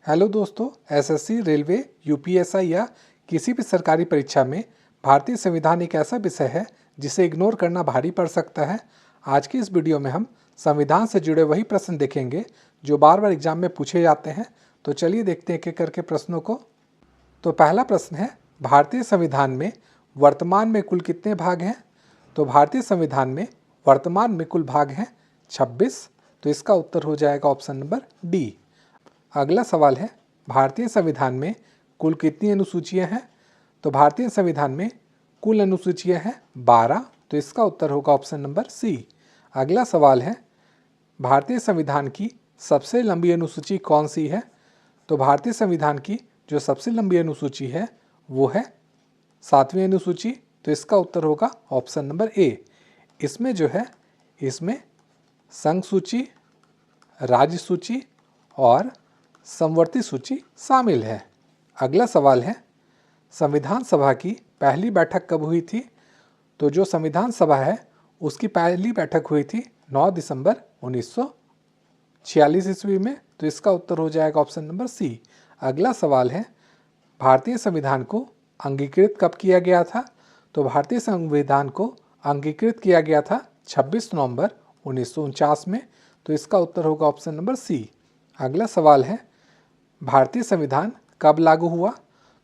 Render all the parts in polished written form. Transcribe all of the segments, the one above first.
Hello दोस्तों, SSC, railway, UPSI या किसी भी सरकारी परीक्षा में भारतीय संविधान एक ऐसा विषय है जिसे इग्नोर करना भारी पड़ सकता है। आज की इस वीडियो में हम संविधान से जुड़े वही प्रश्न देखेंगे जो बार बार एग्जाम में पूछे जाते हैं। तो चलिए देखते हैं एक एक करके प्रश्नों को। तो पहला प्रश्न है, भारतीय संविधान में वर्तमान में कुल कितने भाग हैं? तो भारतीय संविधान में वर्तमान में कुल भाग हैं 26। तो इसका उत्तर हो जाएगा ऑप्शन नंबर डी। अगला सवाल है, भारतीय संविधान में कुल कितनी अनुसूचियां हैं? तो भारतीय संविधान में कुल अनुसूचियां हैं 12। तो इसका उत्तर होगा ऑप्शन नंबर सी। अगला सवाल है, भारतीय संविधान की सबसे लंबी अनुसूची कौन सी है? तो भारतीय संविधान की जो सबसे लंबी अनुसूची है वो है 7वीं अनुसूची। तो इसका उत्तर होगा ऑप्शन नंबर ए। इसमें जो है इसमें संघ सूची, राज्य सूची और समवर्ती सूची शामिल है। अगला सवाल है, संविधान सभा की पहली बैठक कब हुई थी? तो जो संविधान सभा है उसकी पहली बैठक हुई थी 9 दिसंबर 1946 ईस्वी में। तो इसका उत्तर हो जाएगा ऑप्शन नंबर सी। अगला सवाल है, भारतीय संविधान को अंगीकृत कब किया गया था? तो भारतीय संविधान को अंगीकृत किया गया था 26 नवंबर 1949 में। तो इसका उत्तर होगा ऑप्शन नंबर सी। अगला सवाल है, भारतीय संविधान कब लागू हुआ?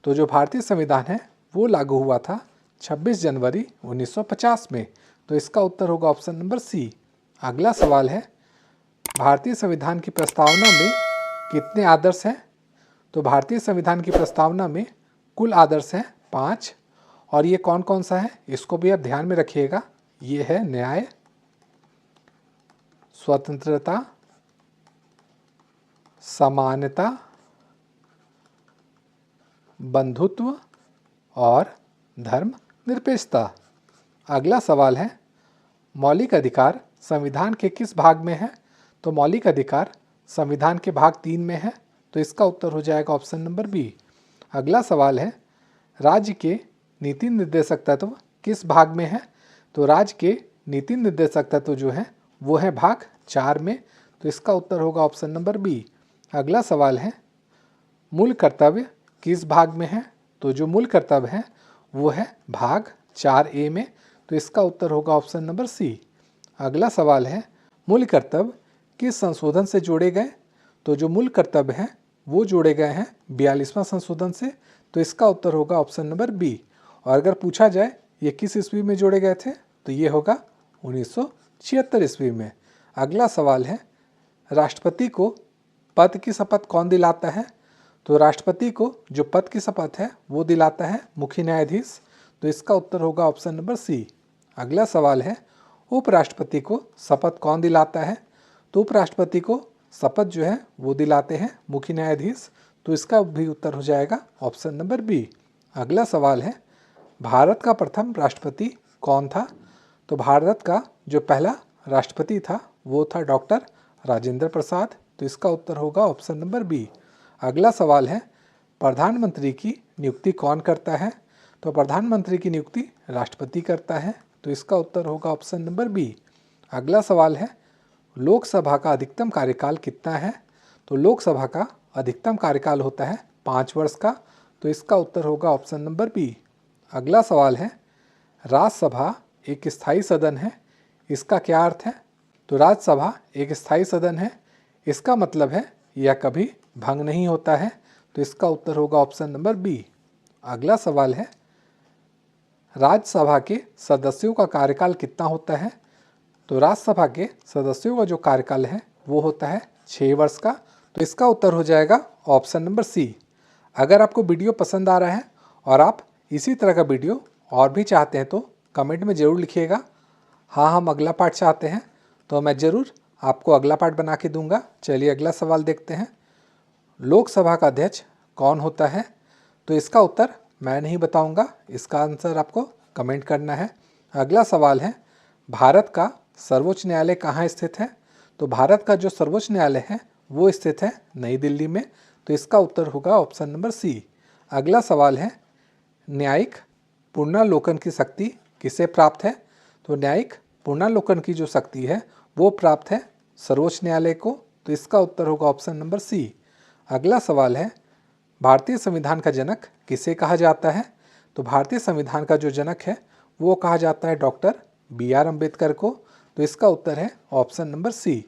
तो जो भारतीय संविधान है वो लागू हुआ था 26 जनवरी 1950 में। तो इसका उत्तर होगा ऑप्शन नंबर सी। अगला सवाल है, भारतीय संविधान की प्रस्तावना में कितने आदर्श हैं? तो भारतीय संविधान की प्रस्तावना में कुल आदर्श हैं 5। और ये कौन कौन सा है इसको भी आप ध्यान में रखिएगा। ये है न्याय, स्वतंत्रता, समानता, बंधुत्व और धर्मनिरपेक्षता। अगला सवाल है, मौलिक अधिकार संविधान के किस भाग में है? तो मौलिक अधिकार संविधान के भाग 3 में है। तो इसका उत्तर हो जाएगा ऑप्शन नंबर बी। अगला सवाल है, राज्य के नीति निर्देशक तत्व किस भाग में है? तो राज्य के नीति निर्देशक तत्व जो है वो है भाग 4 में। तो इसका उत्तर होगा ऑप्शन नंबर बी। अगला सवाल है, मूल कर्तव्य किस भाग में है? तो जो मूल कर्तव्य है वो है भाग 4A में। तो इसका उत्तर होगा ऑप्शन नंबर सी। अगला सवाल है, मूल कर्तव्य किस संशोधन से जोड़े गए? तो जो मूल कर्तव्य हैं वो जोड़े गए हैं 42वां संशोधन से। तो इसका उत्तर होगा ऑप्शन नंबर बी। और अगर पूछा जाए ये किस ईस्वी में जोड़े गए थे तो ये होगा 1976 ईस्वी में। अगला सवाल है, राष्ट्रपति को पद की शपथ कौन दिलाता है? तो राष्ट्रपति को जो पद की शपथ है वो दिलाता है मुख्य न्यायाधीश। तो इसका उत्तर होगा ऑप्शन नंबर सी। अगला सवाल है, उपराष्ट्रपति को शपथ कौन दिलाता है? तो उपराष्ट्रपति को शपथ जो है वो दिलाते हैं मुख्य न्यायाधीश। तो इसका भी उत्तर हो जाएगा ऑप्शन नंबर बी। अगला सवाल है, भारत का प्रथम राष्ट्रपति कौन था? तो भारत का जो पहला राष्ट्रपति था वो था डॉक्टर राजेंद्र प्रसाद। तो इसका उत्तर होगा ऑप्शन नंबर बी। अगला सवाल है, प्रधानमंत्री की नियुक्ति कौन करता है? तो प्रधानमंत्री की नियुक्ति राष्ट्रपति करता है। तो इसका उत्तर होगा ऑप्शन नंबर बी। अगला सवाल है, लोकसभा का अधिकतम कार्यकाल कितना है? तो लोकसभा का अधिकतम कार्यकाल होता है 5 वर्ष का। तो इसका उत्तर होगा ऑप्शन नंबर बी। अगला सवाल है, राज्यसभा एक स्थायी सदन है, इसका क्या अर्थ है? तो राज्यसभा एक स्थायी सदन है, इसका मतलब है यह कभी भंग नहीं होता है। तो इसका उत्तर होगा ऑप्शन नंबर बी। अगला सवाल है, राज्यसभा के सदस्यों का कार्यकाल कितना होता है? तो राज्यसभा के सदस्यों का जो कार्यकाल है वो होता है 6 वर्ष का। तो इसका उत्तर हो जाएगा ऑप्शन नंबर सी। अगर आपको वीडियो पसंद आ रहा है और आप इसी तरह का वीडियो और भी चाहते हैं तो कमेंट में ज़रूर लिखिएगा। हाँ, हम अगला पार्ट चाहते हैं तो मैं ज़रूर आपको अगला पार्ट बना के दूंगा। चलिए अगला सवाल देखते हैं, लोकसभा का अध्यक्ष कौन होता है? तो इसका उत्तर मैं नहीं बताऊंगा, इसका आंसर आपको कमेंट करना है। अगला सवाल है, भारत का सर्वोच्च न्यायालय कहाँ स्थित है? तो भारत का जो सर्वोच्च न्यायालय है वो स्थित है नई दिल्ली में। तो इसका उत्तर होगा ऑप्शन नंबर सी। अगला सवाल है, न्यायिक पुनर्लोकन की शक्ति किसे प्राप्त है? तो न्यायिक पुनर्लोकन की जो शक्ति है वो प्राप्त है सर्वोच्च न्यायालय को। तो इसका उत्तर होगा ऑप्शन नंबर सी। अगला सवाल है, भारतीय संविधान का जनक किसे कहा जाता है? तो भारतीय संविधान का जो जनक है वो कहा जाता है डॉक्टर BR अम्बेडकर को। तो इसका उत्तर है ऑप्शन नंबर सी।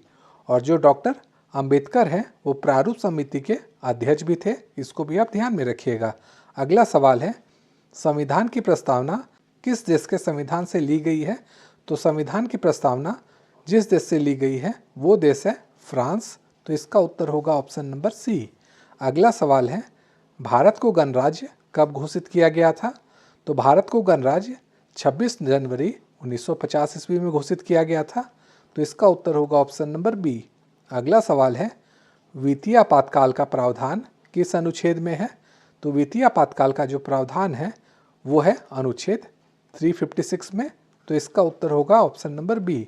और जो डॉक्टर अम्बेडकर हैं वो प्रारूप समिति के अध्यक्ष भी थे, इसको भी आप ध्यान में रखिएगा। अगला सवाल है, संविधान की प्रस्तावना किस देश के संविधान से ली गई है? तो संविधान की प्रस्तावना जिस देश से ली गई है वो देश है फ्रांस। तो इसका उत्तर होगा ऑप्शन नंबर सी। अगला सवाल है, भारत को गणराज्य कब घोषित किया गया था? तो भारत को गणराज्य 26 जनवरी 1950 ईस्वी में घोषित किया गया था। तो इसका उत्तर होगा ऑप्शन नंबर बी। अगला सवाल है, वित्तीय आपातकाल का प्रावधान किस अनुच्छेद में है? तो वित्तीय आपातकाल का जो प्रावधान है वो है अनुच्छेद 356 में। तो इसका उत्तर होगा ऑप्शन नंबर बी।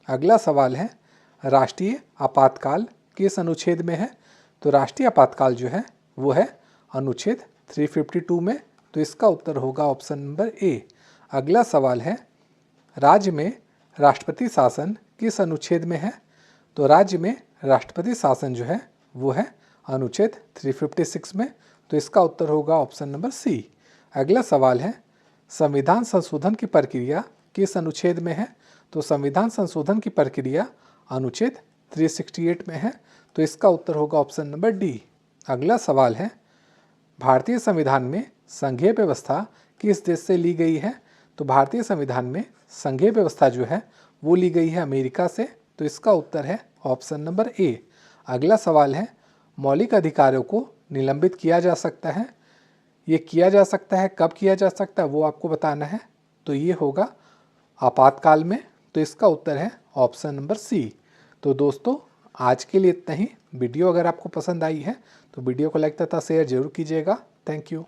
अगला सवाल है, राष्ट्रीय आपातकाल किस अनुच्छेद में है? तो राष्ट्रीय आपातकाल जो है वो है अनुच्छेद 352 में। तो इसका उत्तर होगा ऑप्शन नंबर ए। अगला सवाल है, राज्य में राष्ट्रपति शासन किस अनुच्छेद में है? तो राज्य में राष्ट्रपति शासन जो है वो है अनुच्छेद 356 में। तो इसका उत्तर होगा ऑप्शन नंबर सी। अगला सवाल है, संविधान संशोधन की प्रक्रिया किस अनुच्छेद में है? तो संविधान संशोधन की प्रक्रिया अनुच्छेद 368 में है। तो इसका उत्तर होगा ऑप्शन नंबर डी। अगला सवाल है, भारतीय संविधान में संघीय व्यवस्था किस देश से ली गई है? तो भारतीय संविधान में संघीय व्यवस्था जो है वो ली गई है अमेरिका से। तो इसका उत्तर है ऑप्शन नंबर ए। अगला सवाल है, मौलिक अधिकारों को निलंबित किया जा सकता है। ये किया जा सकता है, कब किया जा सकता है वो आपको बताना है। तो ये होगा आपातकाल में। तो इसका उत्तर है ऑप्शन नंबर सी। तो दोस्तों आज के लिए इतना ही। वीडियो अगर आपको पसंद आई है तो वीडियो को लाइक तथा शेयर जरूर कीजिएगा। Thank you.